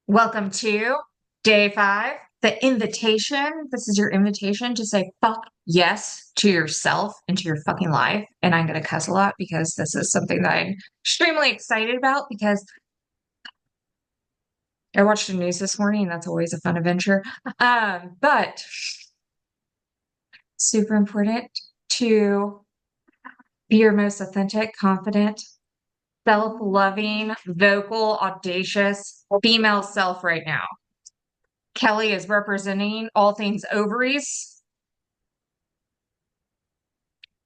Welcome to day 5, the invitation. This is your invitation to say fuck yes to yourself and to your fucking life. And I'm going to cuss a lot because this is something that I'm extremely excited about because I watched the news this morning and that's always a fun adventure. But super important to be your most authentic, confident, self-loving, vocal, audacious female self right now. Kelly is representing all things ovaries.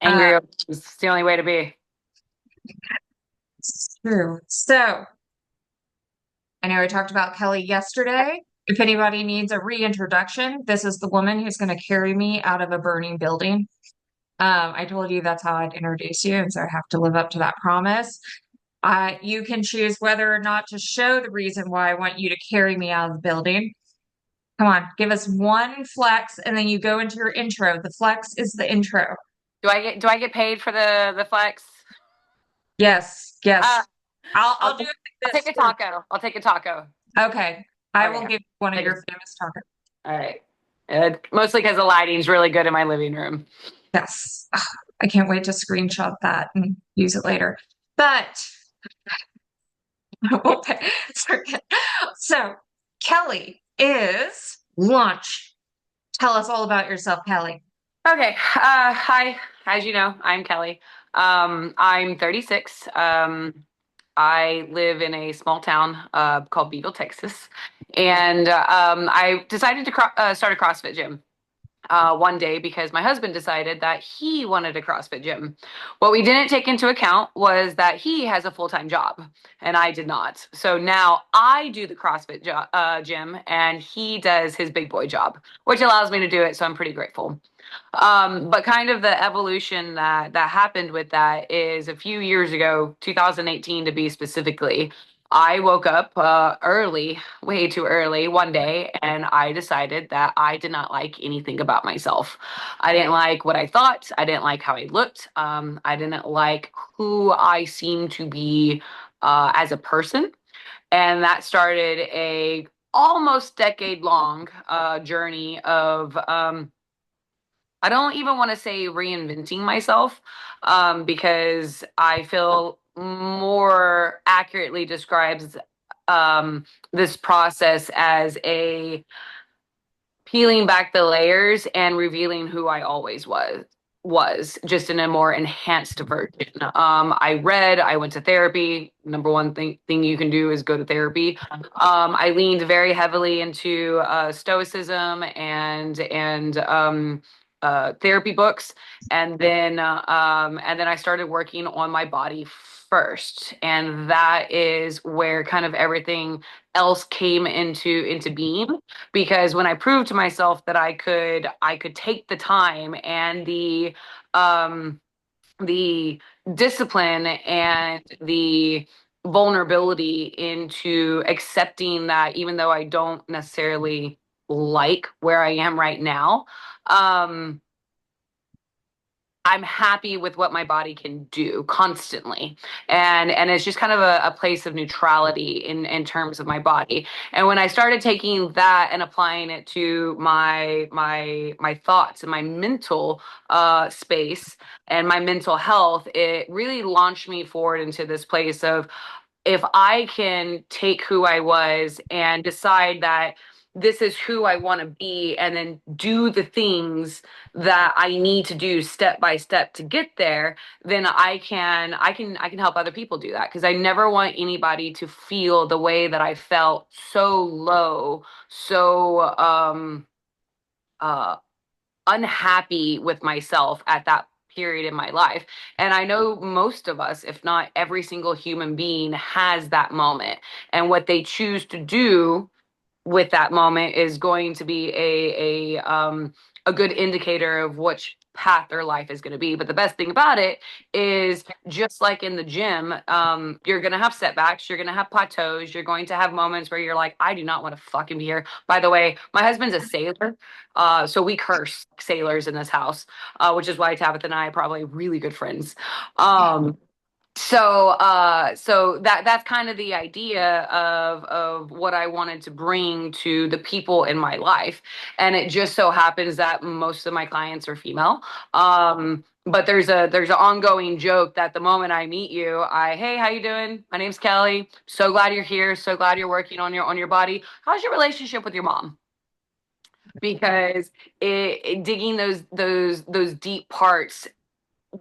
Uh, Angry is the only way to be. it's true. So I know I talked about Kelly yesterday. If anybody needs a reintroduction, this is the woman who's going to carry me out of a burning building. I told you that's how I'd introduce you, and so I have to live up to that promise. You can choose whether or not to show the reason why I want you to carry me out of the building. Come on, give us one flex, and then you go into your intro. The flex is the intro. Do I get paid for the flex? Yes, Uh, yes. I'll I'll do take it I'll like take this a for taco. I'll take a taco. okay. I will Okay. give you one of Take a, your famous tacos. all right. Mostly because the lighting's really good in my living room. Yes. Ah, I can't wait to screenshot that and use it later. But okay. So Kelly is lunch. Tell us all about yourself, Kelly. Okay. Hi. As you know, I'm Kelly. I'm 36. I live in a small town called Beeville, Texas, and I decided to start a CrossFit gym. One day because my husband decided that he wanted a CrossFit gym. What we didn't take into account was that he has a full-time job and I did not. So now I do the gym and he does his big boy job, which allows me to do it. So I'm pretty grateful. But kind of the evolution that happened with that is a few years ago, 2018 to be specifically. I woke up early, way too early one day, and I decided that I did not like anything about myself. I didn't like what I thought. I didn't like how I looked. I didn't like who I seemed to be as a person. And that started a almost decade long journey of I don't even want to say reinventing myself because I feel more accurately describes this process as a peeling back the layers and revealing who I always was just in a more enhanced version. I went to therapy. Number one thing you can do is go to therapy. I leaned very heavily into stoicism and therapy books, and then I started working on my body first, and that is where kind of everything else came into being, because when I proved to myself that I could take the time and um the discipline and the vulnerability into accepting that even though I don't necessarily like where I am right now, um I'm happy with what my body can do constantly. And it's just kind of a place of neutrality in terms of my body. And when I started taking that and applying it to my thoughts and my mental space and my mental health, it really launched me forward into this place of, if I can take who I was and decide that this is who I want to be, and then do the things that I need to do step by step to get there, then I can help other people do that, because I never want anybody to feel the way that I felt, so low, so uh unhappy with myself at that period in my life. And I know most of us, if not every single human being, has that moment. And what they choose to do with that moment is going to be a good indicator of which path their life is going to be. But the best thing about it is, just like in the gym, you're going to have setbacks, you're going to have plateaus, you're going to have moments where you're like, I do not want to fucking be here. By the way, my husband's a sailor, so we curse sailors in this house, which is why Tabitha and I are probably really good friends. Um, So that's kind of the idea of what I wanted to bring to the people in my life. And it just so happens that most of my clients are female. But there's an ongoing joke that the moment I meet you, hey, how you doing? My name's Kelly. So glad you're here. So glad you're working on your body. How's your relationship with your mom? Because digging those deep parts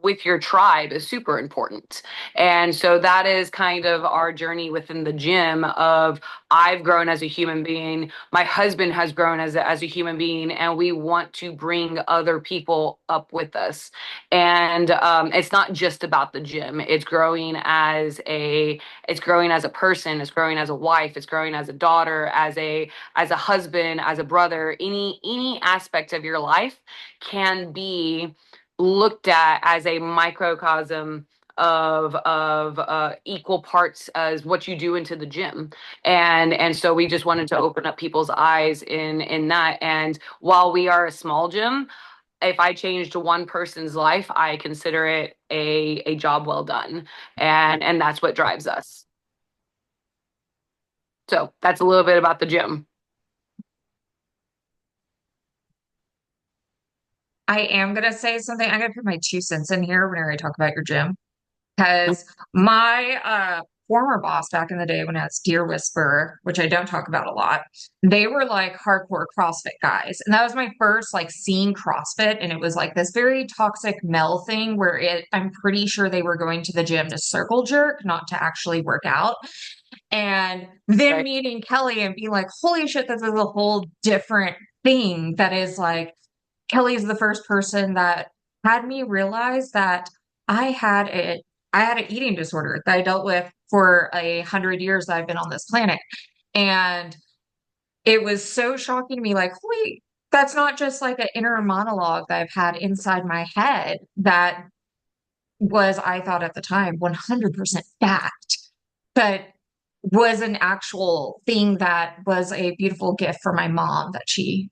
with your tribe is super important. And so that is kind of our journey within the gym of I've grown as a human being, my husband has grown as a human being, and we want to bring other people up with us. And it's not just about the gym. It's growing as a person, it's growing as a wife, it's growing as a daughter, as a husband, as a brother. Any aspect of your life can be looked at as a microcosm of equal parts as what you do into the gym. And so we just wanted to open up people's eyes in that. And while we are a small gym, if I change to one person's life, I consider it a job well done. And that's what drives us. So that's a little bit about the gym. I am gonna say something. I'm gonna put my 2 cents in here whenever I talk about your gym. Because my former boss back in the day when I was Deer Whisperer, which I don't talk about a lot, they were like hardcore CrossFit guys. And that was my first like seeing CrossFit. And it was like this very toxic male thing where I'm pretty sure they were going to the gym to circle jerk, not to actually work out. And then Right. meeting Kelly and being like, holy shit, this is a whole different thing that is like Kelly is the first person that had me realize that I had it. I had an eating disorder that I dealt with for 100 years that I've been on this planet. And it was so shocking to me, like, holy, that's not just like an inner monologue that I've had inside my head that was, I thought at the time, 100% fact, but was an actual thing that was a beautiful gift for my mom that she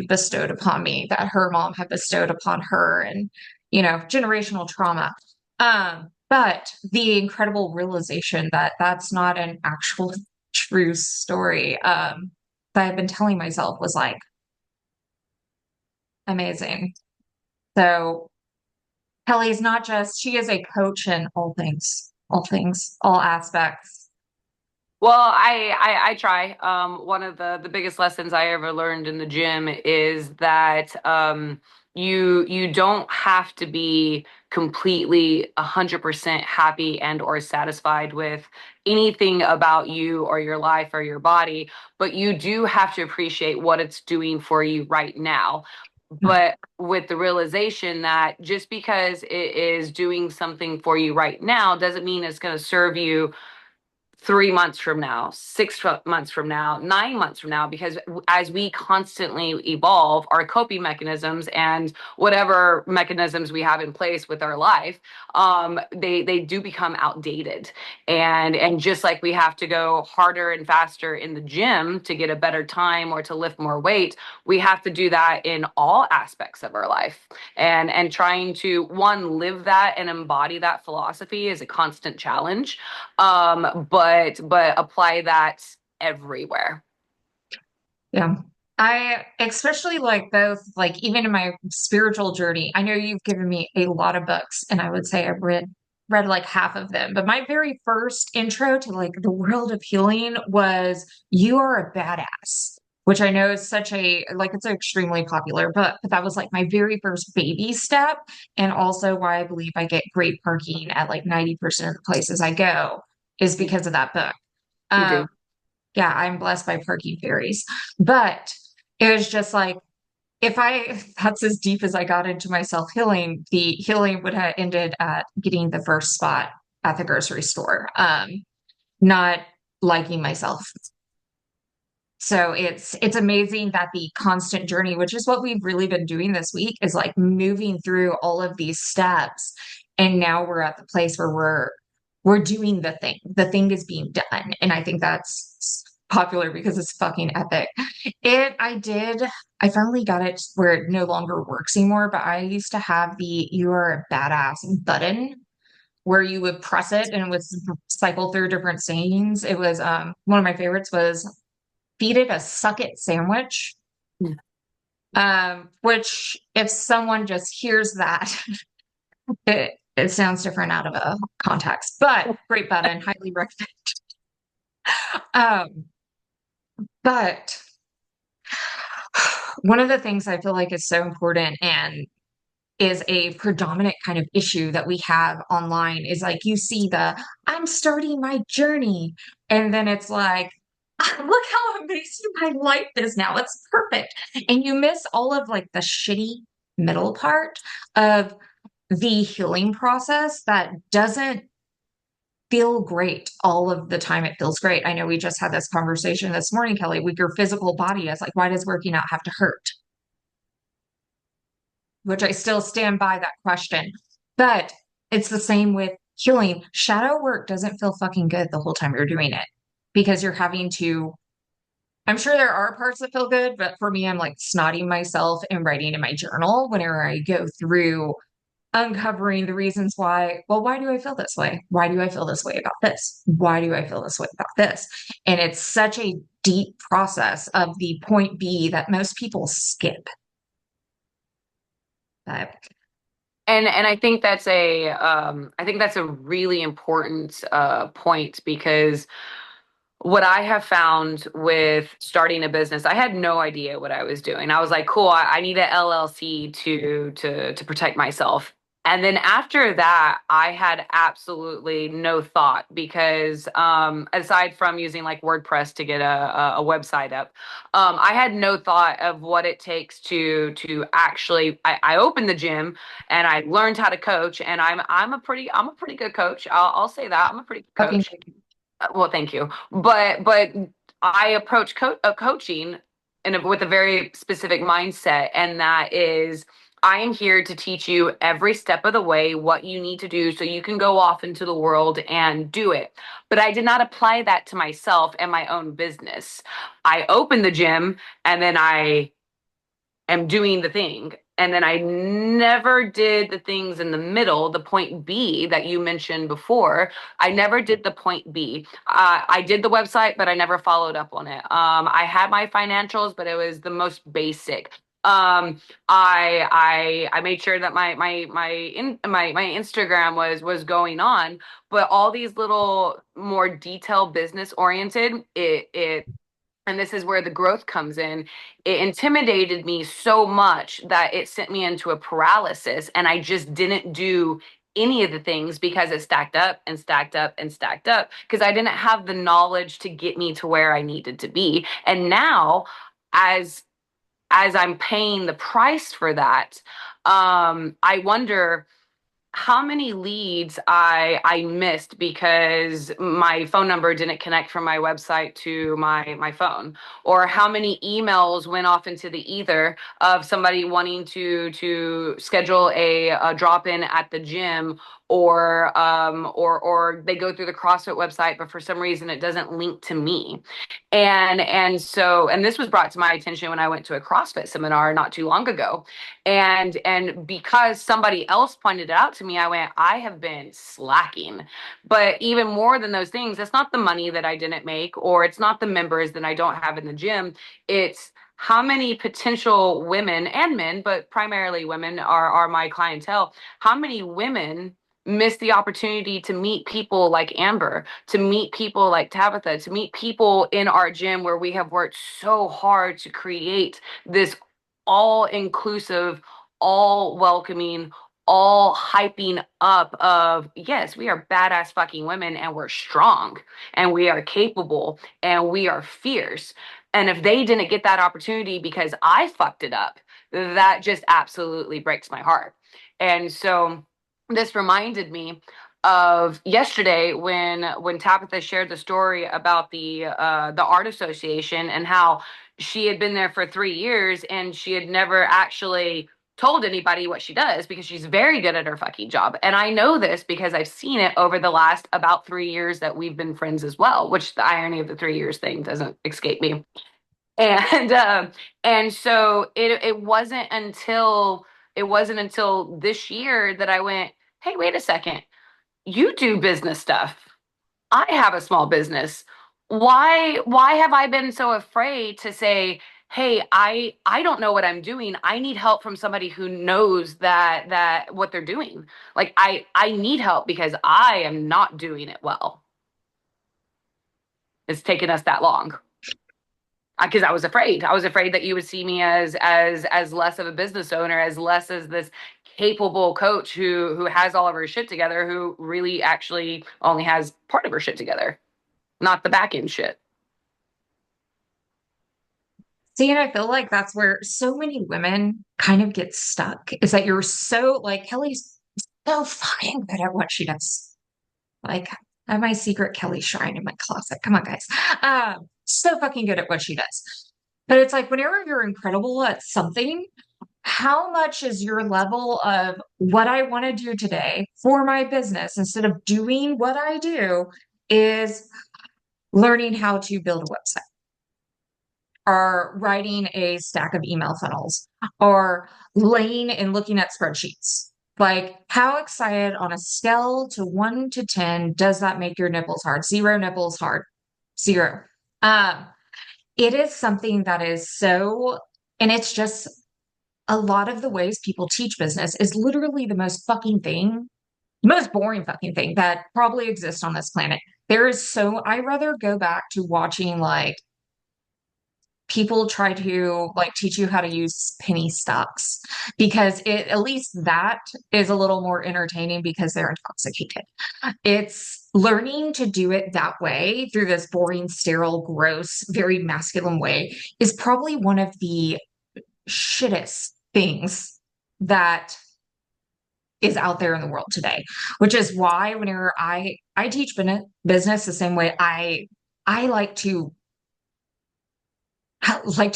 bestowed upon me, that her mom had bestowed upon her, and generational trauma. But the incredible realization that that's not an actual true story that I've been telling myself was like amazing. So Kelly's not just, she is a coach in all things, all aspects. Well, I try. One of the biggest lessons I ever learned in the gym is that you don't have to be completely 100% happy and or satisfied with anything about you or your life or your body, but you do have to appreciate what it's doing for you right now. But with the realization that just because it is doing something for you right now doesn't mean it's going to serve you 3 months from now, 6 months from now, 9 months from now, because as we constantly evolve our coping mechanisms and whatever mechanisms we have in place with our life, they do become outdated. And just like we have to go harder and faster in the gym to get a better time or to lift more weight, we have to do that in all aspects of our life. And trying to one live that and embody that philosophy is a constant challenge, but apply that everywhere. Yeah. I especially like both, like even in my spiritual journey, I know you've given me a lot of books and I would say I've read like half of them, but my very first intro to like the world of healing was You Are a Badass, which I know is such a like it's an extremely popular book, but that was like my very first baby step and also why I believe I get great parking at like 90% of the places I go is because of that book. You Um, do. yeah, I'm blessed by parking fairies. But it was just like, that's as deep as I got into my self healing, the healing would have ended at getting the first spot at the grocery store, not liking myself. So it's amazing that the constant journey, which is what we've really been doing this week, is like moving through all of these steps. And now we're at the place where we're doing the thing. The thing is being done. And I think that's popular because it's fucking epic. I finally got it where it no longer works anymore, but I used to have the You Are a Badass button where you would press it and it would cycle through different scenes. It was one of my favorites was feed it a suck it sandwich. Which if someone just hears that, it sounds different out of a context, but great button, highly recommend. Um, but one of the things I feel like is so important and is a predominant kind of issue that we have online is like you see the I'm starting my journey, and then it's like, look how amazing my life is now. It's perfect. And you miss all of like the shitty middle part of the healing process that doesn't feel great all of the time. It feels great. I know we just had this conversation this morning, Kelly, with your physical body. Is like, why does working out have to hurt? Which I still stand by that question. But it's the same with healing. Shadow work doesn't feel fucking good the whole time you're doing it because you're having to. I'm sure there are parts that feel good, but for me, I'm like snotting myself and writing in my journal whenever I go through uncovering the reasons why. Well, why do I feel this way? Why do I feel this way about this? Why do I feel this way about this? And it's such a deep process of the point B that most people skip. But And I think that's a really important point because what I have found with starting a business, I had no idea what I was doing. I was like, cool, I need an LLC to protect myself. And then after that, I had absolutely no thought because aside from using like WordPress to get a website up, I had no thought of what it takes to actually. I opened the gym and I learned how to coach, and I'm a pretty good coach. I'll say that I'm a pretty good fucking coach. Well, thank you. But I approach coaching with a very specific mindset, and that is I am here to teach you every step of the way what you need to do so you can go off into the world and do it. But I did not apply that to myself and my own business. I opened the gym and then I am doing the thing. And then I never did the things in the middle, the point B that you mentioned before. I never did the point B. I did the website, but I never followed up on it. I had my financials, but it was the most basic. I made sure that my Instagram was going on, but all these little more detail business oriented, it and this is where the growth comes in. It intimidated me so much that it sent me into a paralysis, and I just didn't do any of the things because it stacked up and stacked up and stacked up because I didn't have the knowledge to get me to where I needed to be. And now, as I'm paying the price for that, I wonder how many leads I missed because my phone number didn't connect from my website to my phone, or how many emails went off into the ether of somebody wanting to schedule a drop in at the gym, or they go through the CrossFit website, but for some reason it doesn't link to me. And this was brought to my attention when I went to a CrossFit seminar not too long ago. And because somebody else pointed it out to me, I went, I have been slacking. But even more than those things, it's not the money that I didn't make, or it's not the members that I don't have in the gym. It's how many potential women and men, but primarily women are my clientele. How many women miss the opportunity to meet people like Amber, to meet people like Tabitha, to meet people in our gym where we have worked so hard to create this all inclusive, all welcoming, all hyping up of, yes, we are badass fucking women and we're strong and we are capable and we are fierce. And if they didn't get that opportunity because I fucked it up, that just absolutely breaks my heart. And so this reminded me of yesterday when Tabitha shared the story about the art association and how she had been there for 3 years and she had never actually told anybody what she does because she's very good at her fucking job. And I know this because I've seen it over the last about 3 years that we've been friends as well, which the irony of the 3 years thing doesn't escape me. And and so it wasn't until this year that I went, hey, wait a second. you do business stuff. I have a small business. Why have I been so afraid to say, "Hey, I don't know what I'm doing. I need help from somebody who knows that what they're doing." Like I need help because I am not doing it well. It's taken us that long. Because I was afraid. I was afraid that you would see me as less of a business owner, as less as this capable coach who has all of her shit together, who really actually only has part of her shit together, not the back end shit. See, and I feel like that's where so many women kind of get stuck is that you're so like Kelly's so fucking good at what she does. Like, I have my secret Kelly shrine in my closet. Come on, guys. So fucking good at what she does. But it's like whenever you're incredible at something, how much is your level of what I want to do today for my business instead of doing what I do is learning how to build a website or writing a stack of email funnels or laying and looking at spreadsheets. Like, how excited on a scale to 1 to 10 does that make your nipples hard? Zero nipples hard. Zero. Um, it is something that is so, and it's just a lot of the ways people teach business is literally the most fucking thing, most boring fucking thing that probably exists on this planet. There is so, I rather go back to watching like people try to like teach you how to use penny stocks because it at least that is a little more entertaining because they're intoxicated. It's learning to do it that way through this boring, sterile, gross, very masculine way is probably one of the shittest things that is out there in the world today, which is why whenever I teach business the same way I like to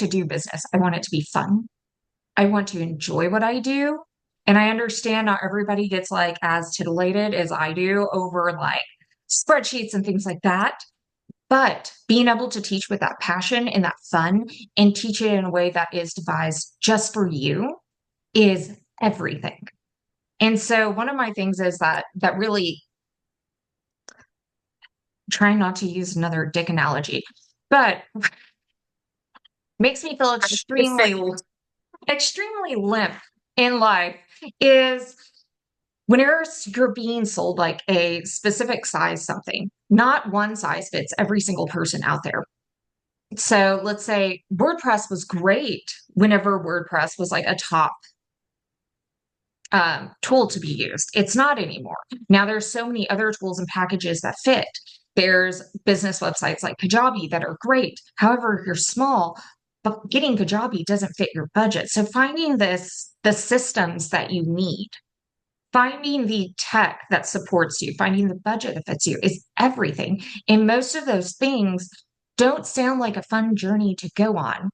do business. I want it to be fun. I want to enjoy what I do. And I understand not everybody gets like as titillated as I do over like spreadsheets and things like that. But being able to teach with that passion and that fun and teach it in a way that is devised just for you is everything. And so one of my things is that really trying not to use another dick analogy, but makes me feel Just say, extremely limp in life is whenever you're being sold like a specific size something, not one size fits every single person out there. So let's say WordPress was great whenever WordPress was like a top tool to be used. It's not anymore. Now there's so many other tools and packages that fit. There's business websites like Kajabi that are great. However, if you're small, but getting Kajabi doesn't fit your budget. So finding the systems that you need, finding the tech that supports you, finding the budget that fits you is everything. And most of those things don't sound like a fun journey to go on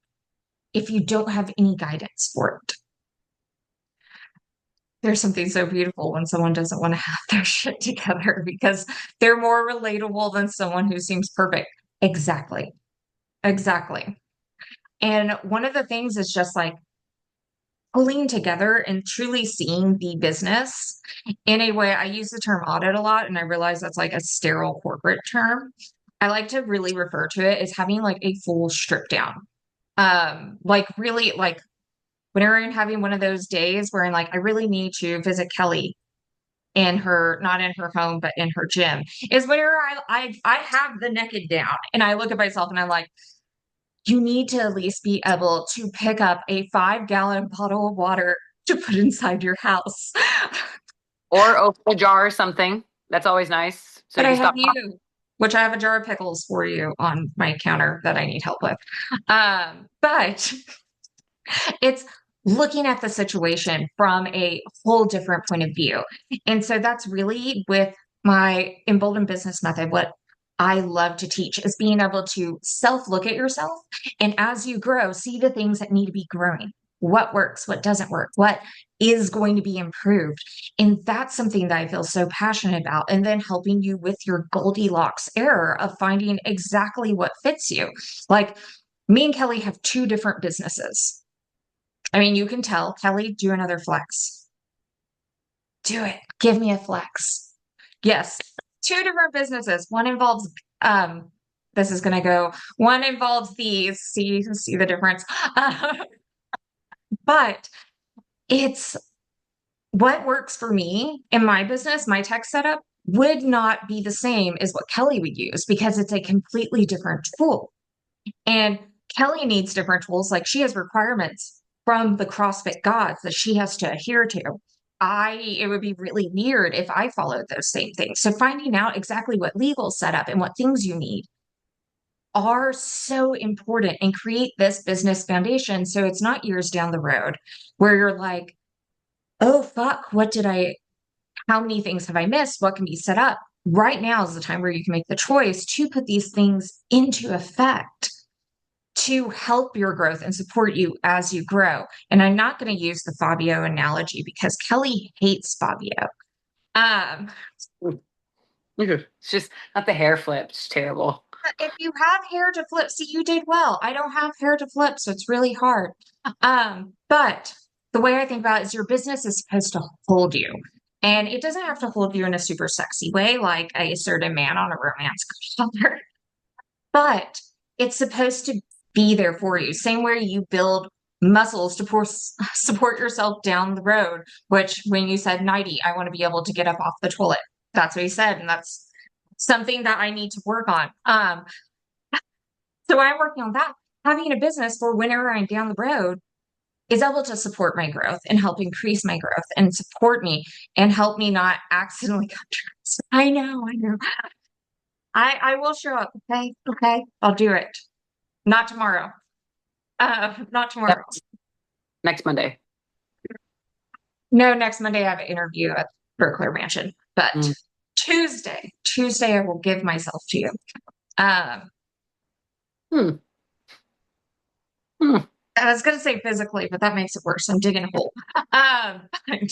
if you don't have any guidance for it. There's something so beautiful when someone doesn't want to have their shit together because they're more relatable than someone who seems perfect. Exactly. Exactly. And one of the things is just like pulling together and truly seeing the business in a way. I use the term audit a lot, and I realize that's like a sterile corporate term. I like to really refer to it as having like a full strip down. Like really like whenever I'm having one of those days where I'm like, I really need to visit Kelly in her, not in her home, but in her gym, is whenever I have the naked down and I look at myself and I'm like, you need to at least be able to pick up a 5 gallon bottle of water to put inside your house. or open a jar or something. That's always nice. So But you I can have stop. you, which I have a jar of pickles for you on my counter that I need help with. But it's looking at the situation from a whole different point of view. And so that's really with my Emboldened Business Method, what I love to teach is being able to self look at yourself. And as you grow, see the things that need to be growing. What works, what doesn't work, what is going to be improved. And that's something that I feel so passionate about. And then helping you with your Goldilocks error of finding exactly what fits you. Like me and Kelly have two different businesses. I mean, you can tell Kelly, do another flex. Do it. Give me a flex. Yes, two different businesses. One involves this is gonna go, one involves these, see the difference. But it's what works for me in my business, my tech setup would not be the same as what Kelly would use because it's a completely different tool. And Kelly needs different tools. Like she has requirements from the CrossFit gods that she has to adhere to. It would be really weird if I followed those same things. So finding out exactly what legal setup and what things you need are so important and create this business foundation. So it's not years down the road where you're like, oh, fuck, how many things have I missed? What can be set up? Right now is the time where you can make the choice to put these things into effect to help your growth and support you as you grow. And I'm not going to use the Fabio analogy because Kelly hates Fabio. Um, It's just not the hair flip. It's terrible. if you have hair to flip, see, you did well. I don't have hair to flip, so it's really hard. But the way I think about it is your business is supposed to hold you. And it doesn't have to hold you in a super sexy way, like a certain man on a romance cover, but it's supposed to be there for you. Same way you build muscles to support yourself down the road, which when you said 90, I want to be able to get up off the toilet. That's what he said. And that's something that I need to work on. So I'm working on that. Having a business for whenever I'm down the road is able to support my growth and help increase my growth and support me and help me not accidentally come to. I know. I will show up. Okay. Okay. I'll do it. Not tomorrow. Not Yep. tomorrow. Next Monday. No, next Monday I have an interview at Berkeley Mansion. But Mm. Tuesday I will give myself to you. Um, Hmm. Hmm. I was gonna say physically, but that makes it worse. I'm digging a hole. But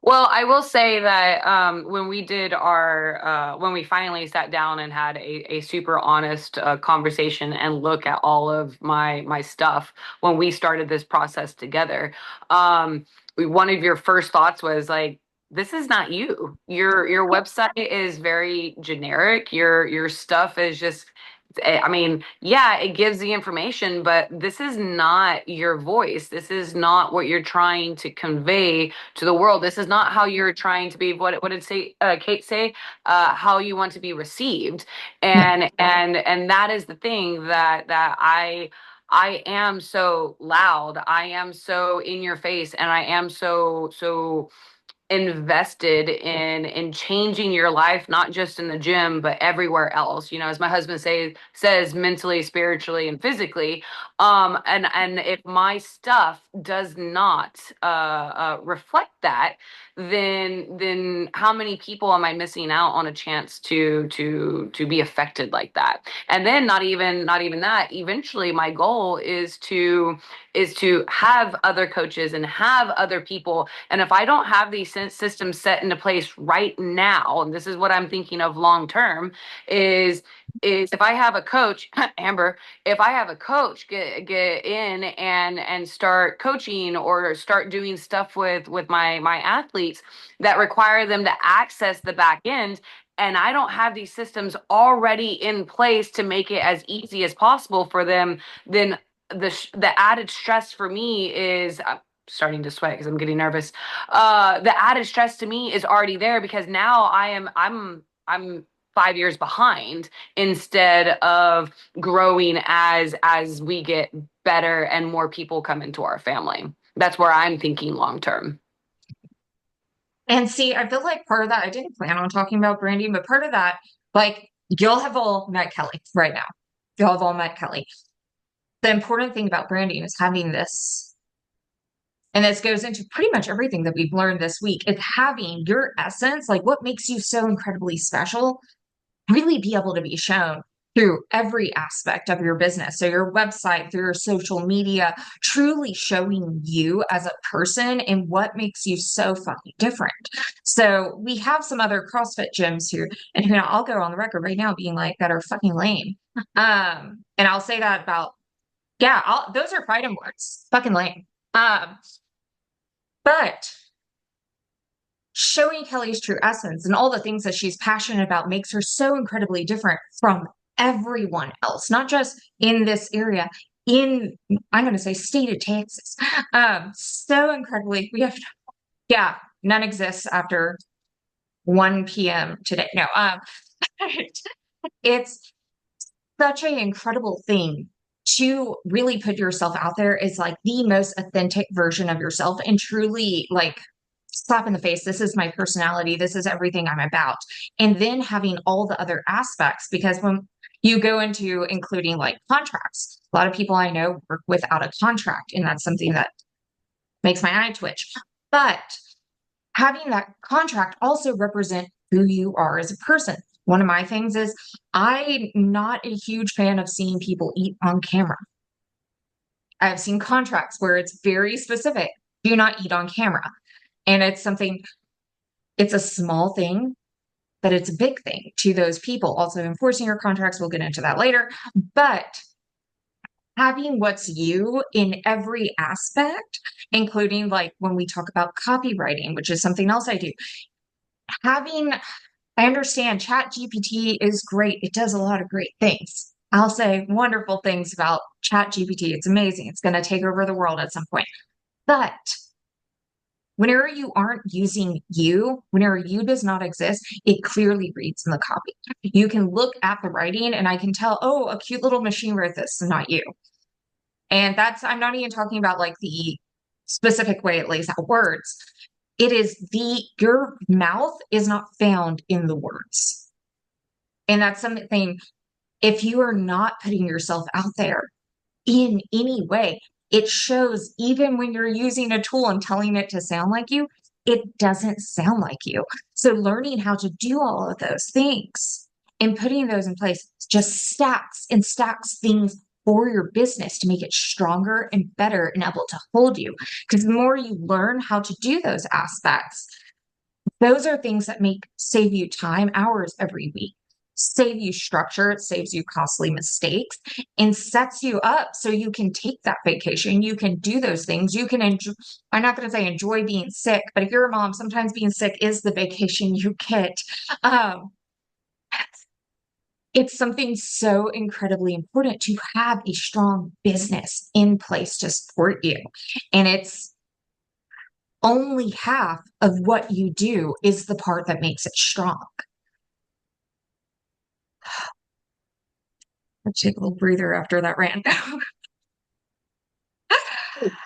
Well, I will say that when we did when we finally sat down and had a super honest conversation and look at all of my stuff when we started this process together, one of your first thoughts was like, this is not you. Your website is very generic. Your stuff is just I mean, yeah, it gives the information, but this is not your voice. This is not what you're trying to convey to the world. This is not how you're trying to be. What did say Kate say? How you want to be received, and that is the thing that I am so loud. I am so in your face, and I am so invested in changing your life, not just in the gym but everywhere else, as my husband says, mentally, spiritually, and physically. And if my stuff does not reflect that, then how many people am I missing out on a chance to be affected like that? And then not even that, eventually my goal is to have other coaches and have other people. And if I don't have these systems set into place right now, and this is what I'm thinking of long term, is if I have a coach, Amber, if I have a coach get in and start coaching or start doing stuff with my athletes that require them to access the back end, and I don't have these systems already in place to make it as easy as possible for them, then the added stress for me is I'm starting to sweat because I'm getting nervous. The added stress to me is already there because now I'm 5 years behind instead of growing as we get better and more people come into our family. That's where I'm thinking long term. and see, I feel like part of that, I didn't plan on talking about branding, but part of that, like you'll have all met Kelly right now. You'll have all met Kelly. The important thing about branding is having this, and this goes into pretty much everything that we've learned this week. It's having your essence, like what makes you so incredibly special, really be able to be shown through every aspect of your business. So your website, through your social media, truly showing you as a person and what makes you so fucking different. So we have some other CrossFit gyms here, and I'll go on the record right now being like that are fucking lame. And I'll say that about, yeah, those are fighting words, fucking lame. Um, but showing Kelly's true essence and all the things that she's passionate about makes her so incredibly different from everyone else, not just in this area, in, I'm going to say, state of Texas. So incredibly, we have, yeah, none exists after 1 p.m. today. No, it's such an incredible thing to really put yourself out there as like the most authentic version of yourself and truly like slap in the face. This is my personality. This is everything I'm about. And then having all the other aspects, because when you go into including like contracts, a lot of people I know work without a contract, and that's something that makes my eye twitch. But having that contract also represent who you are as a person. One of my things is I'm not a huge fan of seeing people eat on camera. I've seen contracts where it's very specific. Do not eat on camera. And it's something, it's a small thing, but it's a big thing to those people. Also enforcing your contracts, we'll get into that later. But having what's you in every aspect, including like when we talk about copywriting, which is something else I do, having, I understand Chat GPT is great. It does a lot of great things. I'll say wonderful things about Chat GPT. It's amazing. It's going to take over the world at some point. But whenever you aren't using you, whenever you does not exist, it clearly reads in the copy. You can look at the writing and I can tell, oh, a cute little machine wrote this, not you. And that's, I'm not even talking about like the specific way it lays out words. It is your mouth is not found in the words. And that's something, if you are not putting yourself out there in any way, it shows even when you're using a tool and telling it to sound like you, it doesn't sound like you. So learning how to do all of those things and putting those in place just stacks and stacks things for your business to make it stronger and better and able to hold you. Because the more you learn how to do those aspects, those are things that make save you time, hours every week, save you structure, it saves you costly mistakes, and sets you up so you can take that vacation. You can do those things. You can enjoy, I'm not going to say enjoy being sick, but if you're a mom, sometimes being sick is the vacation you get. Um, it's something so incredibly important to have a strong business in place to support you. And it's only half of what you do is the part that makes it strong. I'll take a little breather after that rant.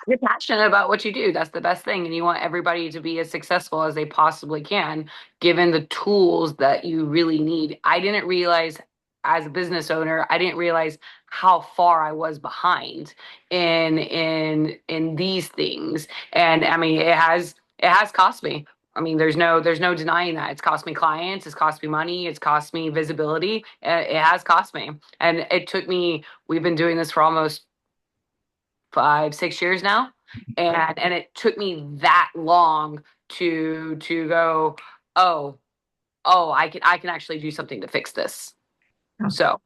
You're passionate about what you do. That's the best thing. And you want everybody to be as successful as they possibly can, given the tools that you really need. I didn't realize, as a business owner, I didn't realize how far I was behind in these things. And I mean, it has cost me. I mean, there's no denying that. It's cost me clients, it's cost me money, it's cost me visibility. It has cost me. And it took me, we've been doing this for almost 5, 6 years now, and it took me that long to go, oh, I can actually do something to fix this. So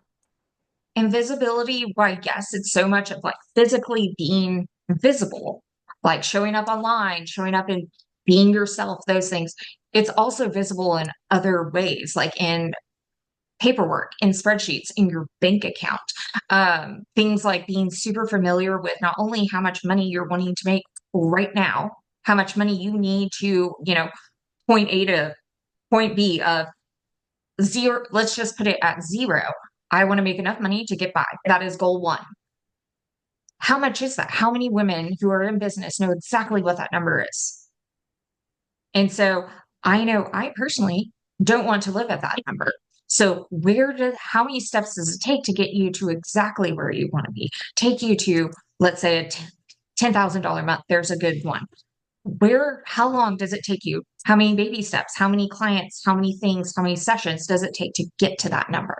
Invisibility, why, yes, it's so much of like physically being visible, like showing up online, showing up and being yourself, those things. It's also visible in other ways, like in paperwork, in spreadsheets, in your bank account. Things like being super familiar with not only how much money you're wanting to make right now, how much money you need to, point A to point B of zero. Let's just put it at zero. I want to make enough money to get by. That is goal one. How much is that? How many women who are in business know exactly what that number is? And so I know I personally don't want to live at that number. So how many steps does it take to get you to exactly where you want to be? Take you to, let's say, a $10,000 month. There's a good one. How long does it take you? How many baby steps? How many clients? How many things? How many sessions does it take to get to that number?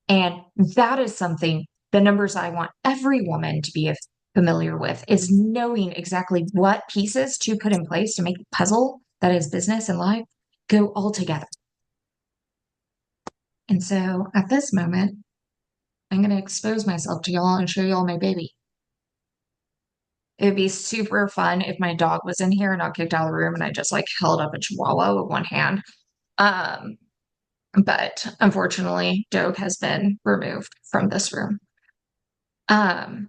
And that is something, the numbers I want every woman to be familiar with is knowing exactly what pieces to put in place to make the puzzle that is business and life go all together. And so at this moment, I'm going to expose myself to y'all and show y'all my baby. It'd be super fun if my dog was in here and not kicked out of the room and I just like held up a chihuahua with one hand. Um, but unfortunately, Dogue has been removed from this room. Um,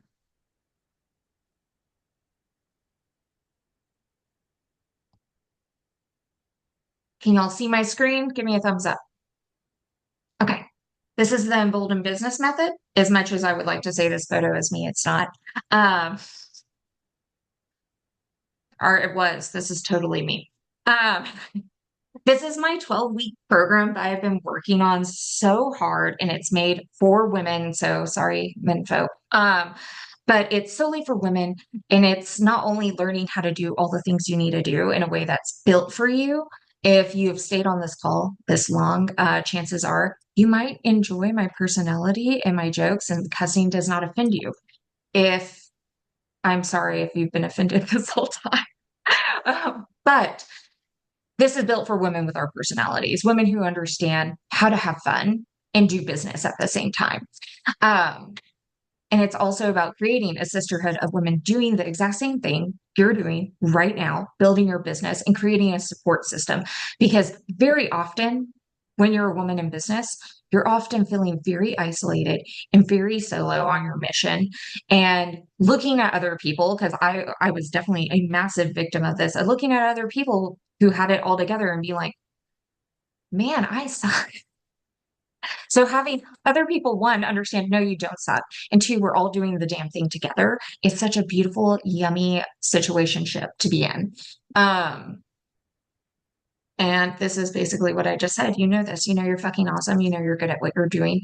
can y'all see my screen? Give me a thumbs up. Okay. This is the Emboldened Business Method. As much as I would like to say this photo is me, it's not. Um, or it was. This is totally me. Um, this is my 12-week program that I've been working on so hard, and it's made for women. So sorry, menfolk. But it's solely for women, and it's not only learning how to do all the things you need to do in a way that's built for you. If you have stayed on this call this long, chances are you might enjoy my personality and my jokes, and cussing does not offend you. If I'm sorry if you've been offended this whole time. But this is built for women with our personalities, women who understand how to have fun and do business at the same time. Um, and it's also about creating a sisterhood of women doing the exact same thing you're doing right now, building your business and creating a support system. Because very often, when you're a woman in business, you're often feeling very isolated and very solo on your mission. And looking at other people, because I was definitely a massive victim of this, looking at other people who had it all together and be like, man, I suck. So having other people, one, understand, no, you don't suck. And two, we're all doing the damn thing together. It's such a beautiful, yummy situationship to be in. Um, and this is basically what I just said. You know this, you know, you're fucking awesome. You know, you're good at what you're doing.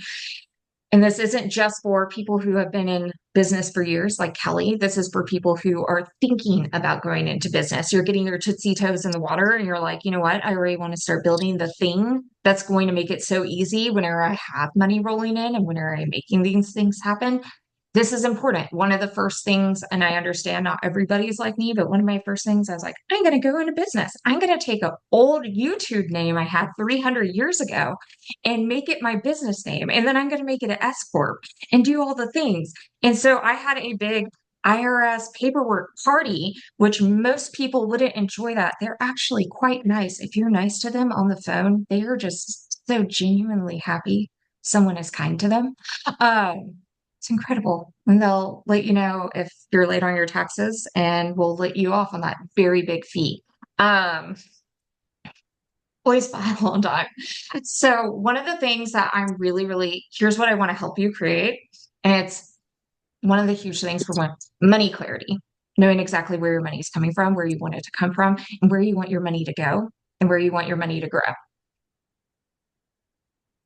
And this isn't just for people who have been in business for years, like Kelly. This is for people who are thinking about going into business. You're getting your tootsie toes in the water and you're like, you know what? I really want to start building the thing that's going to make it so easy whenever I have money rolling in and whenever I'm making these things happen. This is important. One of the first things, and I understand not everybody's like me, but one of my first things, I was like, I'm going to go into business. I'm going to take an old YouTube name I had 300 years ago and make it my business name. And then I'm going to make it an S Corp and do all the things. And so I had a big IRS paperwork party, which most people wouldn't enjoy that. They're actually quite nice. If you're nice to them on the phone, they are just so genuinely happy someone is kind to them. It's incredible. And they'll let you know if you're late on your taxes and will let you off on that very big fee. Um, always file on time. So one of the things that I'm really, here's what I want to help you create. And it's one of the huge things for one, money clarity, knowing exactly where your money is coming from, where you want it to come from, and where you want your money to go, and where you want your money to grow.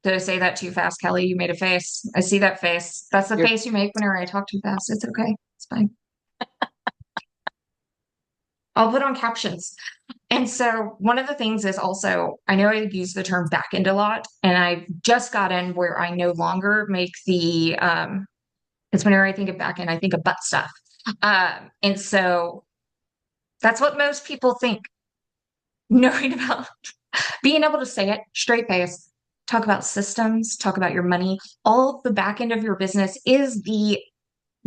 Did I say that too fast, Kelly? You made a face. I see that face. That's the You're face you make whenever I talk too fast. It's okay. It's fine. I'll put on captions. And so one of the things is also, I know I use the term back end a lot, and I've just gotten where I no longer make the it's whenever I think of back end, I think of butt stuff. And so that's what most people think, knowing about being able to say it straight face, talk about systems, talk about your money. All of the back end of your business is the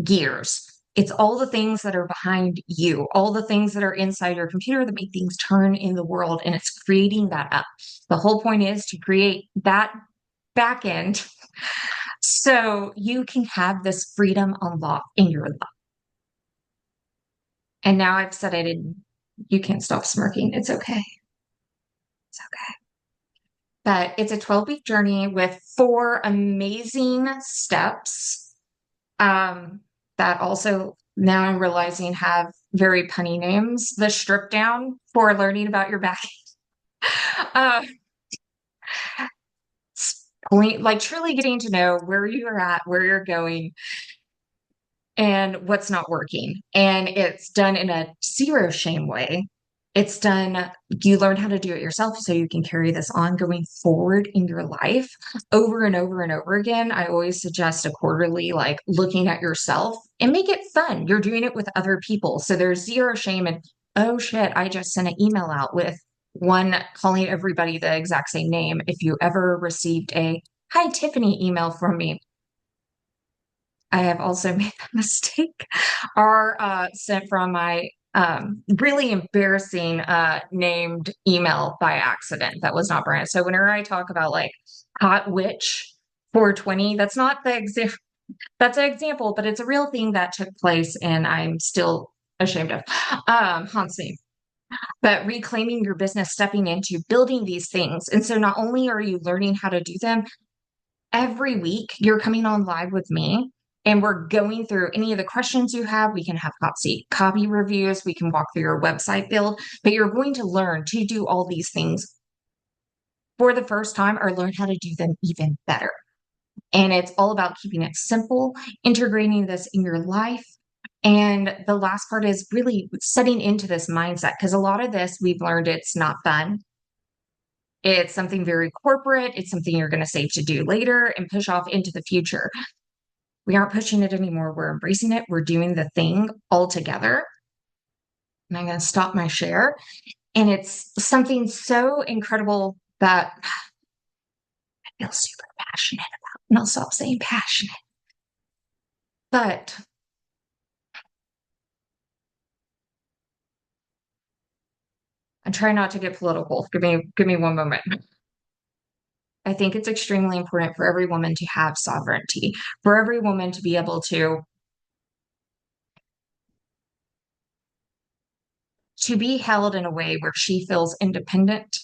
gears. It's all the things that are behind you, all the things that are inside your computer that make things turn in the world. And it's creating that up. The whole point is to create that back end so you can have this freedom unlocked in your life. And now I've said it and you can't stop smirking. It's okay. It's okay. But it's a 12-week journey with 4 amazing steps that also now I'm realizing have very punny names. The strip down for learning about your back. uh, point, like truly getting to know where you're at, where you're going, and what's not working. And it's done in a zero shame way. It's done, you learn how to do it yourself so you can carry this on going forward in your life over and over and over again. I always suggest a quarterly, like looking at yourself and make it fun. You're doing it with other people. So there's zero shame. And oh shit, I just sent an email out with one calling everybody the exact same name. If you ever received a hi Tiffany email from me, I have also made that mistake, are sent from my really embarrassing named email by accident that was not branded. So whenever I talk about like hot witch 420, that's not the example. That's an example, but it's a real thing that took place, and I'm still ashamed of. Haunts me. But reclaiming your business, stepping into building these things. And so not only are you learning how to do them, every week you're coming on live with me and we're going through any of the questions you have. We can have hot seat copy reviews. We can walk through your website build, but you're going to learn to do all these things for the first time or learn how to do them even better. And it's all about keeping it simple, integrating this in your life. And the last part is really setting into this mindset because a lot of this we've learned it's not fun. It's something very corporate. It's something you're going to save to do later and push off into the future. We aren't pushing it anymore. We're embracing it. We're doing the thing all together. And I'm going to stop my share. And it's something so incredible that I feel super passionate about. And I'll stop saying passionate. But I'm trying not to get political. Give me one moment. I think it's extremely important for every woman to have sovereignty, for every woman to be able to be held in a way where she feels independent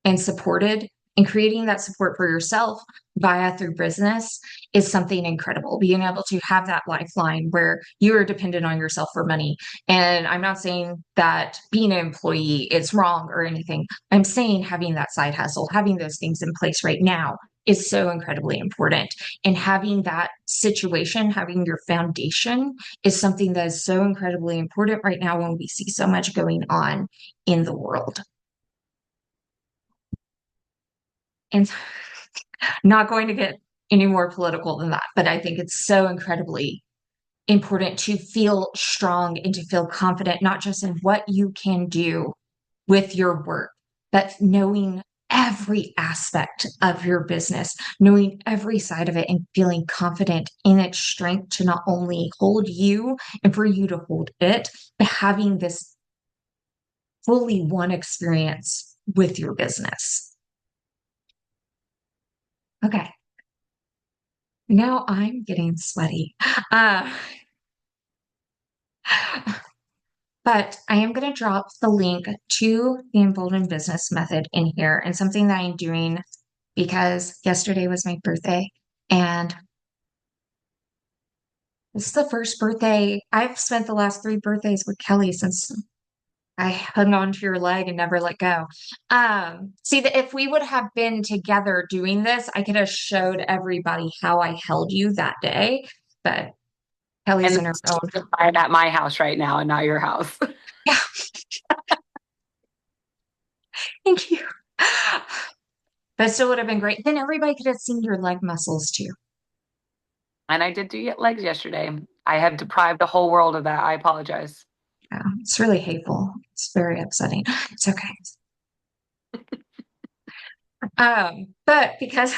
and supported, and creating that support for yourself via through business is something incredible. Being able to have that lifeline where you are dependent on yourself for money. And I'm not saying that being an employee is wrong or anything. I'm saying having that side hustle, having those things in place right now is so incredibly important. And having that situation, having your foundation is something that is so incredibly important right now when we see so much going on in the world. And not going to get any more political than that, but I think it's so incredibly important to feel strong and to feel confident, not just in what you can do with your work, but knowing every aspect of your business, knowing every side of it and feeling confident in its strength to not only hold you and for you to hold it, but having this fully one experience with your business. Okay. Now I'm getting sweaty. Uh, but I am going to drop the link to the Emboldened Business Method in here and something that I'm doing because yesterday was my birthday and this is the first birthday. I've spent the last three birthdays with Kelly since I hung on to your leg and never let go. See that if we would have been together doing this, I could have showed everybody how I held you that day, but Kelly's And in her own. I'm at my house right now and not your house. Yeah, thank you. But still would have been great. Then everybody could have seen your leg muscles too. And I did do get legs yesterday. I have deprived the whole world of that. I apologize. Yeah, it's really hateful. It's very upsetting. It's okay. But because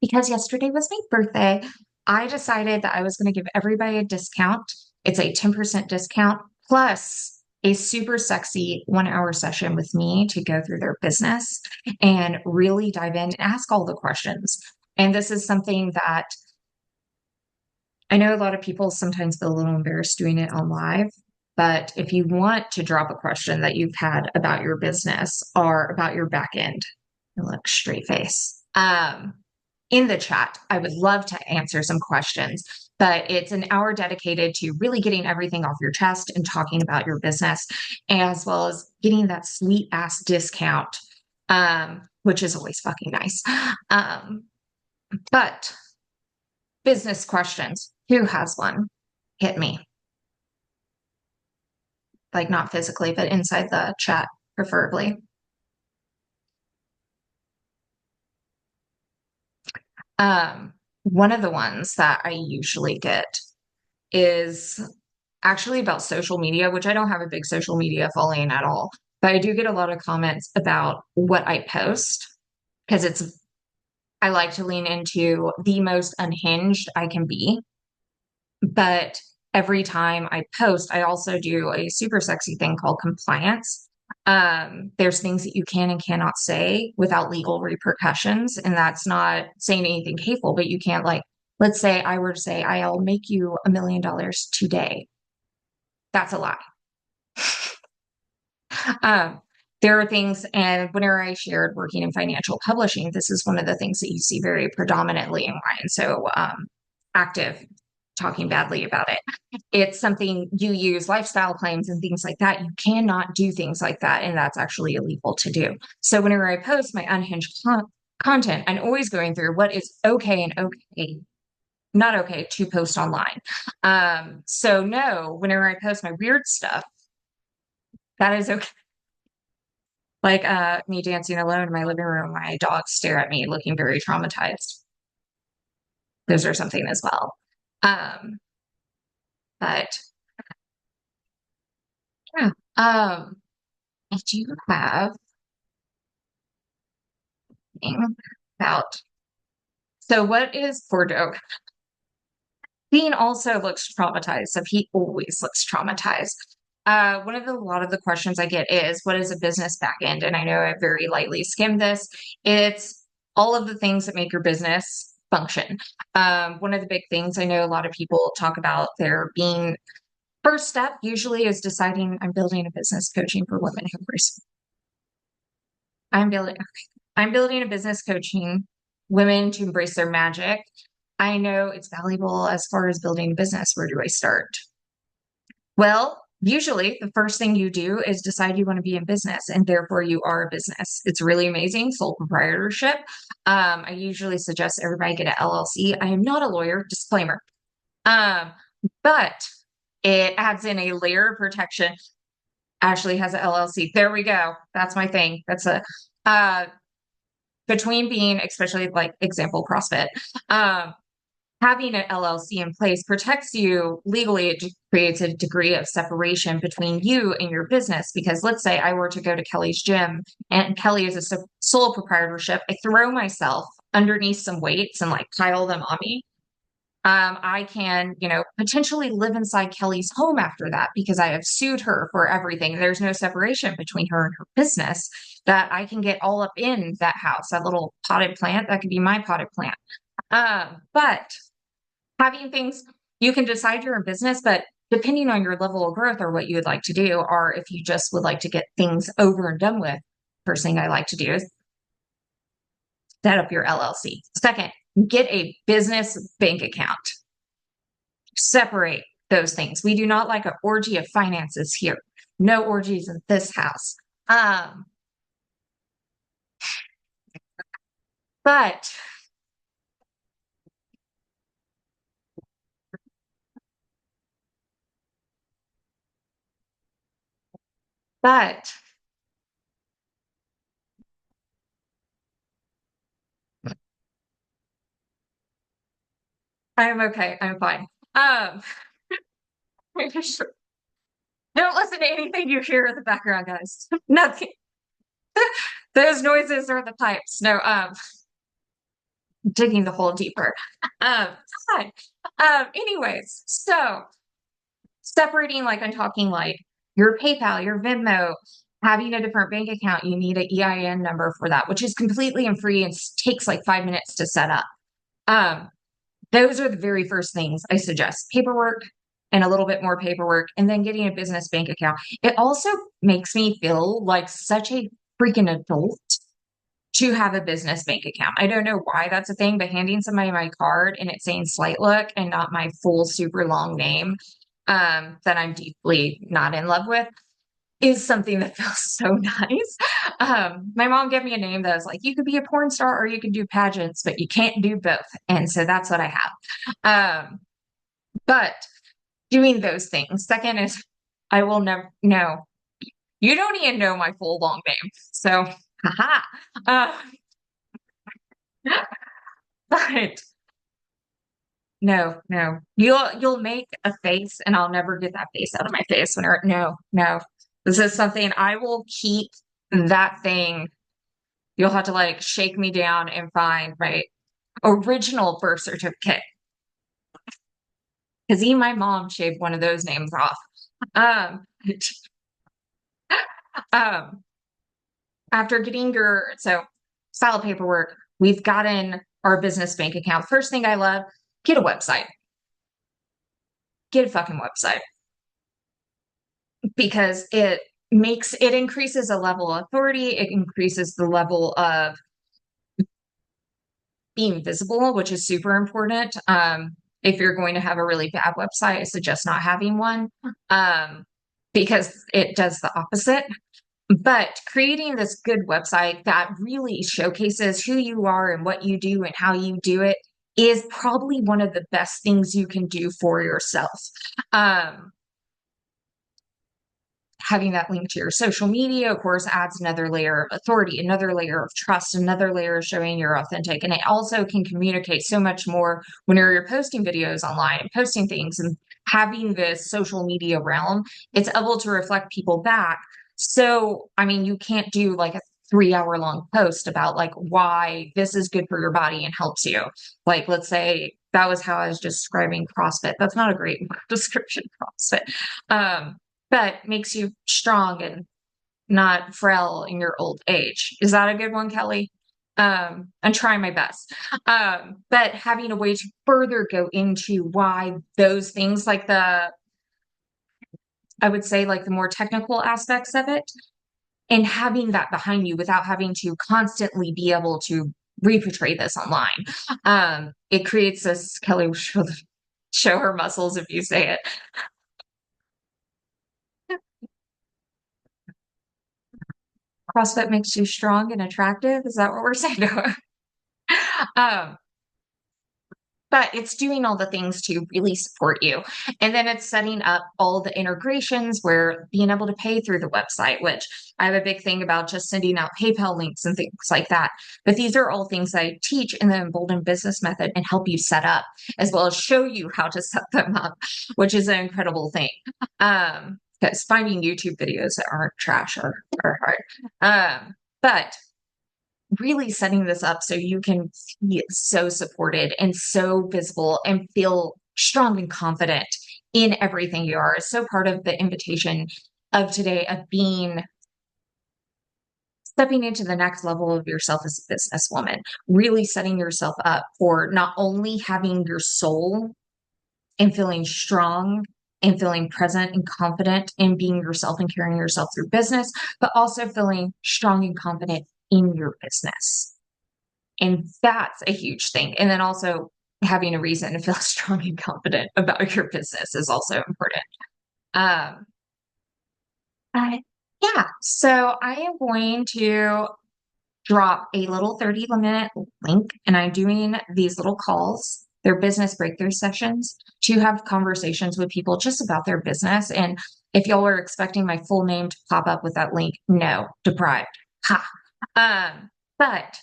yesterday was my birthday, I decided that I was going to give everybody a discount. It's a 10% discount plus a super sexy 1 hour session with me to go through their business and really dive in and ask all the questions. And this is something that I know a lot of people sometimes feel a little embarrassed doing it on live, but if you want to drop a question that you've had about your business or about your back end, look straight face. In the chat, I would love to answer some questions, but it's an hour dedicated to really getting everything off your chest and talking about your business, as well as getting that sweet ass discount, which is always fucking nice. But business questions. Who has one? Hit me. Like not physically, but inside the chat, preferably. One of the ones that I usually get is actually about social media, which I don't have a big social media following at all, but I do get a lot of comments about what I post because I like to lean into the most unhinged I can be. But every time I post, I also do a super sexy thing called compliance. There's things that you can and cannot say without legal repercussions. And that's not saying anything hateful, but you can't, like, let's say I were to say, I'll make you $1 million today. That's a lie. Um, there are things, and whenever I shared working in financial publishing, this is one of the things that you see very predominantly in mine. So active talking badly about it. It's something you use lifestyle claims and things like that. You cannot do things like that, and that's actually illegal to do. So whenever I post my unhinged content, I'm always going through what is okay and okay, not okay to post online. So no, whenever I post my weird stuff, that is okay. Like me dancing alone in my living room, my dogs stare at me looking very traumatized. Those are something as well. Um, but yeah, I do have about, so what is poor Doug? Dean also looks traumatized, so he always looks traumatized. One of a lot of the questions I get is, what is a business backend? And I know I very lightly skimmed this. It's all of the things that make your business function. One of the big things I know a lot of people talk about there being first step usually is deciding I'm building a business coaching for women who I'm building I'm building a business coaching women to embrace their magic. I know it's valuable as far as building a business. Where do I start? Well, usually the first thing you do is decide you want to be in business and therefore you are a business. It's really amazing. Sole proprietorship. I usually suggest everybody get an LLC. I am not a lawyer, disclaimer. Um, but it adds in a layer of protection. Ashley has an LLC. There we go. That's my thing. That's a uh between being, especially like example CrossFit, um, having an LLC in place protects you legally. It creates a degree of separation between you and your business. Because let's say I were to go to Kelly's gym and Kelly is a sole proprietorship, I throw myself underneath some weights and like pile them on me. I can, potentially live inside Kelly's home after that because I have sued her for everything. There's no separation between her and her business that I can get all up in that house, that little potted plant, that could be my potted plant. But having things, you can decide you're in business, but depending on your level of growth or what you would like to do, or if you just would like to get things over and done with, first thing I like to do is set up your LLC. Second, get a business bank account. Separate those things. We do not like an orgy of finances here. No orgies in this house. Um, but but I'm okay. I'm fine. Um, don't listen to anything you hear in the background, guys. Nothing. Those noises are the pipes. No, digging the hole deeper. Um, fine. Anyways, so separating, like I'm talking like your PayPal, your Venmo, having a different bank account, you need an EIN number for that, which is completely and free and takes like 5 minutes to set up. Um, those are the very first things I suggest. Paperwork and a little bit more paperwork, and then getting a business bank account. It also makes me feel like such a freaking adult to have a business bank account. I don't know why that's a thing, but handing somebody my card and it saying Slight Look and not my full super long name that I'm deeply not in love with is something that feels so nice. My mom gave me a name that was like, you could be a porn star or you could do pageants, but you can't do both. And so that's what I have. But doing those things. Second is I will never know. You don't even know my full long name. So haha. Uh, but no. You'll make a face and I'll never get that face out of my face when no. This is something I will keep that thing. You'll have to like shake me down and find my original birth certificate. because even my mom shaved one of those names off. Um, um, after getting your file paperwork, we've gotten our business bank account. First thing I love, get a website. Get a fucking website because it increases a level of authority, it increases the level of being visible, which is super important. If you're going to have a really bad website, I suggest not having one because it does the opposite. But creating this good website that really showcases who you are and what you do and how you do it is probably one of the best things you can do for yourself. Um, Having that link to your social media, of course, adds another layer of authority, another layer of trust, another layer of showing you're authentic. And it also can communicate so much more when you're posting videos online and posting things and having this social media realm, it's able to reflect people back. So, I mean, you can't do like a 3 hour long post about like why this is good for your body and helps you. Like, let's say that was how I was describing CrossFit. That's not a great description, CrossFit. Um, but makes you strong and not frail in your old age. Is that a good one, Kelly? I'm trying my best. But having a way to further go into why those things like I would say like the more technical aspects of it and having that behind you without having to constantly be able to reportray this online. It creates this, Kelly will show her muscles if you say it. CrossFit makes you strong and attractive. Is that what we're saying? um, but it's doing all the things to really support you. And then it's setting up all the integrations where being able to pay through the website, which I have a big thing about just sending out PayPal links and things like that. But these are all things I teach in the Emboldened Business Method and help you set up, as well as show you how to set them up, which is an incredible thing. Because finding YouTube videos that aren't trash are hard. But really setting this up so you can be so supported and so visible and feel strong and confident in everything you are is so part of the invitation of today of being stepping into the next level of yourself as a businesswoman, really setting yourself up for not only having your soul and feeling strong and feeling present and confident in being yourself and carrying yourself through business, but also feeling strong and confident in your business. And that's a huge thing. And then also having a reason to feel strong and confident about your business is also important. Um, yeah, so I am going to drop a little 30-minute link, and I'm doing these little calls. They're business breakthrough sessions to have conversations with people just about their business. And if y'all are expecting my full name to pop up with that link, no, deprived. Ha. But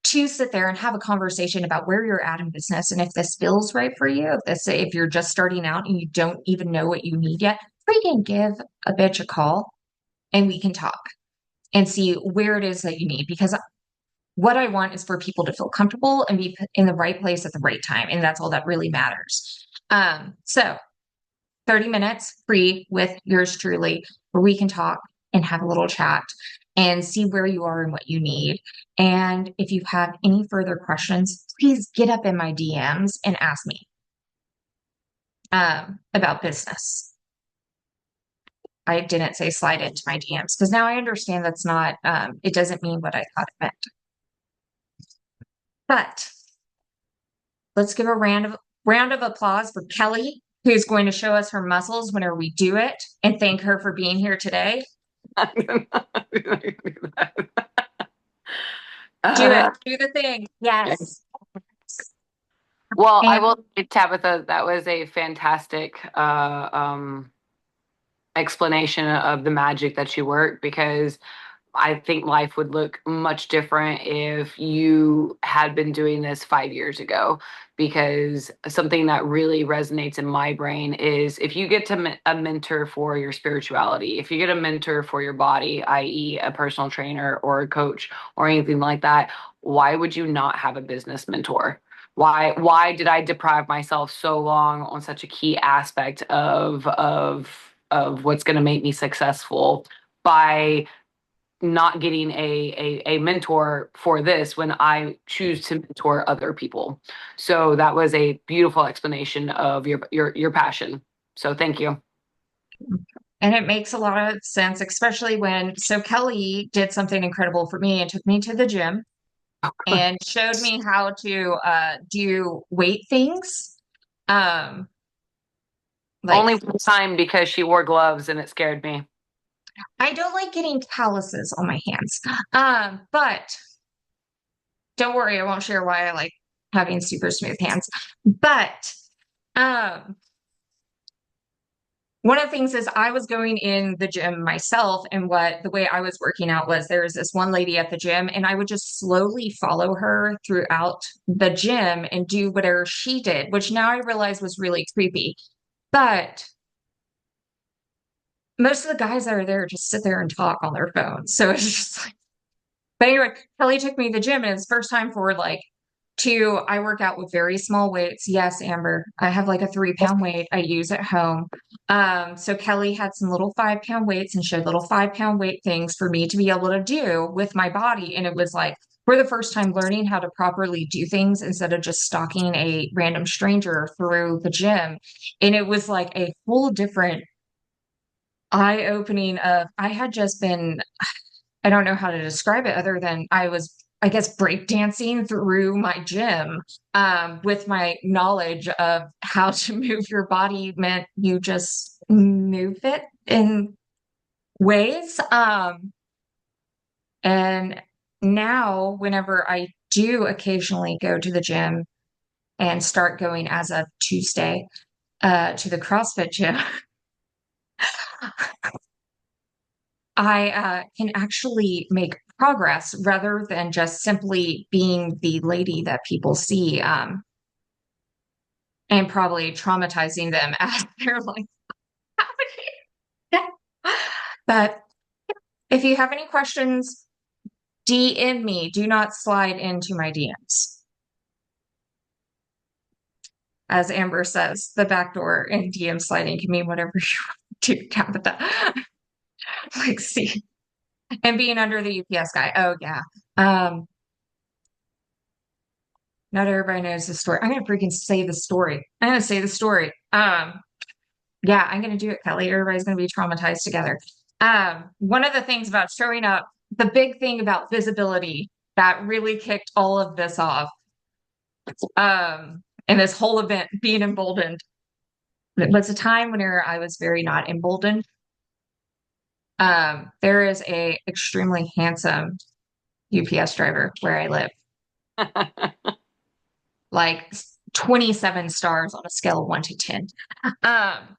to sit there and have a conversation about where you're at in business and if this feels right for you, if you're just starting out and you don't even know what you need yet, freaking give a bitch a call and we can talk and see where it is that you need. Because what I want is for people to feel comfortable and be in the right place at the right time. And that's all that really matters. So 30 minutes free with yours truly, where we can talk and have a little chat and see where you are and what you need. And if you have any further questions, please get up in my DMs and ask me about business. I didn't say slide into my DMs because now I understand that's not, it doesn't mean what I thought it meant. But let's give a round of applause for Kelly, who's going to show us her muscles whenever we do it, and thank her for being here today. Do it. Do the thing. Yes. Well, I And will say, Tabitha, that was a fantastic explanation of the magic that you work, because I think life would look much different if you had been doing this 5 years ago. Because something that really resonates in my brain is if you get to a mentor for your spirituality, if you get a mentor for your body, i.e., a personal trainer or a coach or anything like that, why would you not have a business mentor? Why did I deprive myself so long on such a key aspect of what's going to make me successful by not getting a mentor for this when I choose to mentor other people. So that was a beautiful explanation of your passion. So thank you. And it makes a lot of sense, especially so Kelly did something incredible for me and took me to the gym and showed me how to do weight things. Um, like Only one time because she wore gloves and it scared me. I don't like getting calluses on my hands. But don't worry, I won't share why I like having super smooth hands. But um one of the things is I was going in the gym myself, and the way I was working out was there was this one lady at the gym, and I would just slowly follow her throughout the gym and do whatever she did, which now I realize was really creepy. But most of the guys that are there just sit there and talk on their phones. So it's just like, but anyway, Kelly took me to the gym, and it's the first time for like I work out with very small weights. Yes, Amber, I have like a 3 pound weight I use at home. So Kelly had some little 5 pound weights and showed little 5 pound weight things for me to be able to do with my body. And it was like, for the first time, learning how to properly do things instead of just stalking a random stranger through the gym. And it was like a whole different eye opening of, I had just been I don't know how to describe it other than I was, I guess, breakdancing through my gym with my knowledge of how to move your body meant you just move it in ways. And now, whenever I do occasionally go to the gym and start going as of Tuesday to the CrossFit gym, I can actually make progress rather than just simply being the lady that people see and probably traumatizing them as they're like, but if you have any questions, DM me. Do not slide into my DMs. As Amber says, the back door and DM sliding can mean whatever you want to, Tabitha. Like, see, and being under the UPS guy. Oh, yeah. Um, Not everybody knows the story. I'm gonna freaking say the story. I'm gonna say the story. Yeah, I'm gonna do it, Kelly. Everybody's gonna be traumatized together. One of the things about showing up, the big thing about visibility that really kicked all of this off, and this whole event being emboldened, it was a time when I was very not emboldened. There is a extremely handsome UPS driver where I live, like 27 stars on a scale of 1 to 10. Um,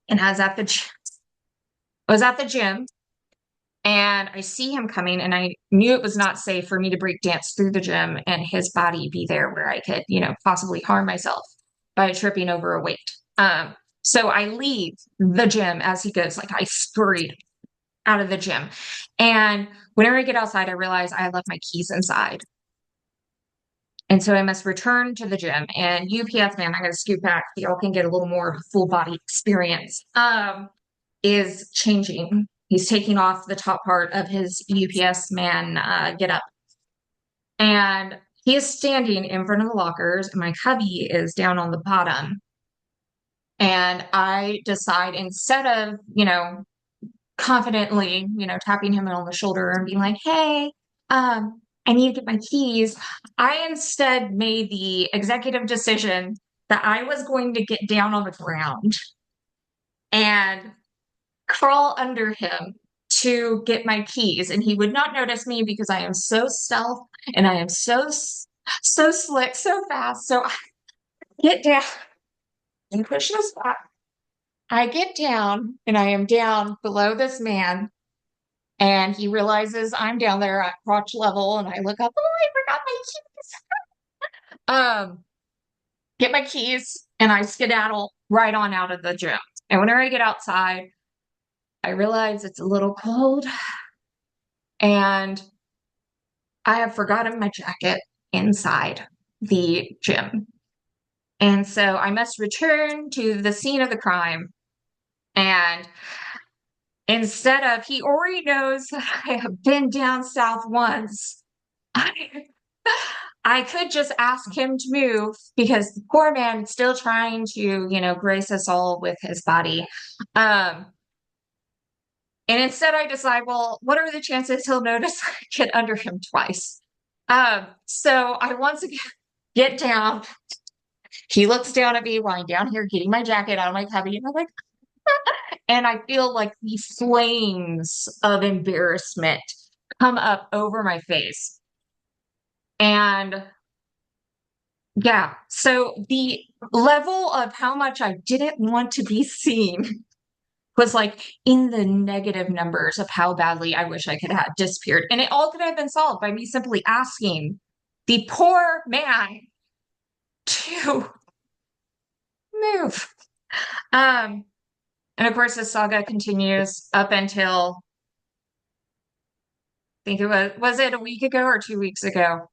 and I was at the gym and I see him coming and I knew it was not safe for me to break dance through the gym and his body be there where I could, possibly harm myself by tripping over a weight. So I leave the gym as he goes, like I scurried out of the gym. And whenever I get outside, I realize I had left my keys inside. And so I must return to the gym and UPS man, I gotta scoot back so y'all can get a little more full body experience. Is changing. He's taking off the top part of his UPS man get up. And he is standing in front of the lockers, and my hubby is down on the bottom. And I decide instead of, confidently, tapping him on the shoulder and being like, hey, I need to get my keys. I instead made the executive decision that I was going to get down on the ground and crawl under him to get my keys, and he would not notice me because I am so stealth and I am so slick, so fast. So I get down and push this back. I get down and I am down below this man, and he realizes I'm down there at crotch level, and I look up. Oh, I forgot my keys. Get my keys, and I skedaddle right on out of the gym. And whenever I get outside, I realize it's a little cold, and I have forgotten my jacket inside. the gym. And so I must return to the scene of the crime. And instead of, he already knows that I have been down south once. I, I could just ask him to move because the poor man is still trying to, grace us all with his body. Um, and instead I decide, well, what are the chances he'll notice I get under him twice? So I once again get down. He looks down at me while I'm down here getting my jacket out of my cubby, and I'm like, and I feel like these flames of embarrassment come up over my face. And yeah, so the level of how much I didn't want to be seen was like in the negative numbers of how badly I wish I could have disappeared. And it all could have been solved by me simply asking the poor man to move. Um, and of course, the saga continues up until I think was it a week ago or 2 weeks ago?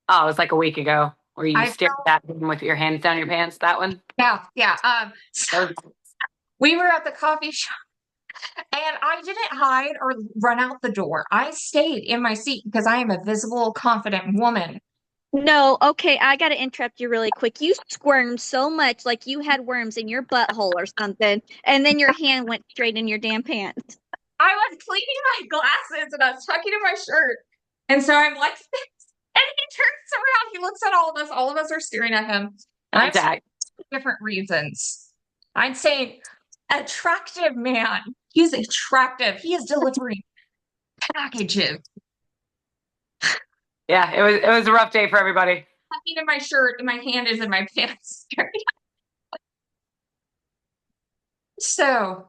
Oh, it was like a week ago where you I stared felt at him with your hands down your pants. That one. yeah, yeah. So That was, we were at the coffee shop and I didn't hide or run out the door. I stayed in my seat because I am a visible, confident woman. No, okay, I gotta interrupt you really quick. You squirmed so much like you had worms in your butthole or something, and then your hand went straight in your damn pants. I was cleaning my glasses and I was tucking in my shirt. And so I'm like, and he turns around, he looks at all of us. All of us are staring at him. And I'm saying contact. different reasons. I'm saying attractive man. He's attractive. He is delivering packages. Yeah, it was a rough day for everybody. Tucking in my shirt and my hand is in my pants. So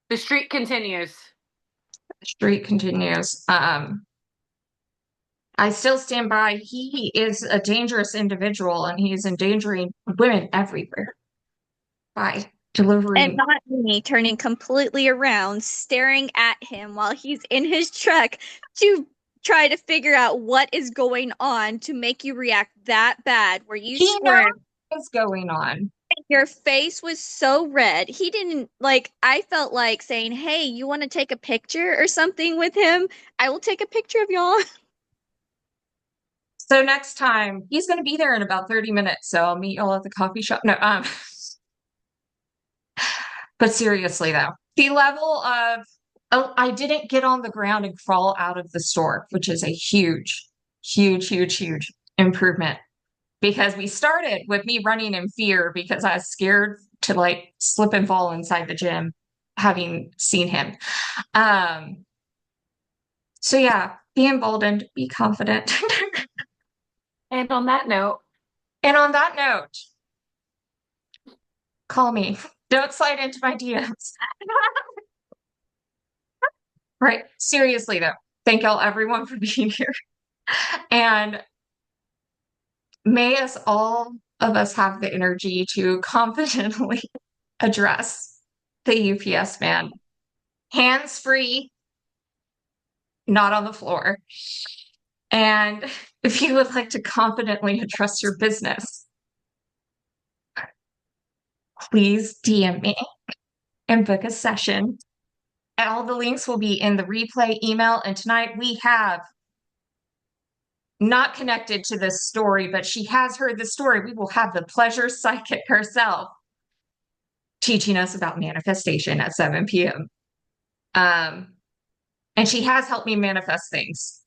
The streak continues. the street continues. I still stand by. He is a dangerous individual and he is endangering women everywhere by And delivering. not me turning completely around, staring at him while he's in his truck to try to figure out what is going on to make you react that bad, where you He knows squirmed. what's going on. Your face was so red. He didn't like, I felt like saying, "Hey, you want to take a picture or something with him? I will take a picture of y'all." So next time he's going to be there in about 30 minutes. So I'll meet y'all at the coffee shop. No, but seriously though, the level of, oh, I didn't get on the ground and crawl out of the store, which is a huge, huge, huge, huge improvement because we started with me running in fear because I was scared to like slip and fall inside the gym, having seen him. Um, so yeah, be emboldened, be confident. And on that note, And on that note, call me. Don't slide into my DMs. Right. Seriously though, thank y'all everyone for being here. And may us all of us have the energy to confidently address the UPS man. Hands free, not on the floor. And if you would like to confidently address your business, please DM me and book a session. And all the links will be in the replay email. And tonight we have not connected to this story, but she has heard the story. We will have the pleasure psychic herself teaching us about manifestation at 7 p.m. And she has helped me manifest things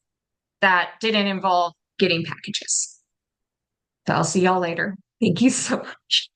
that didn't involve getting packages. So I'll see y'all later. Thank you so much.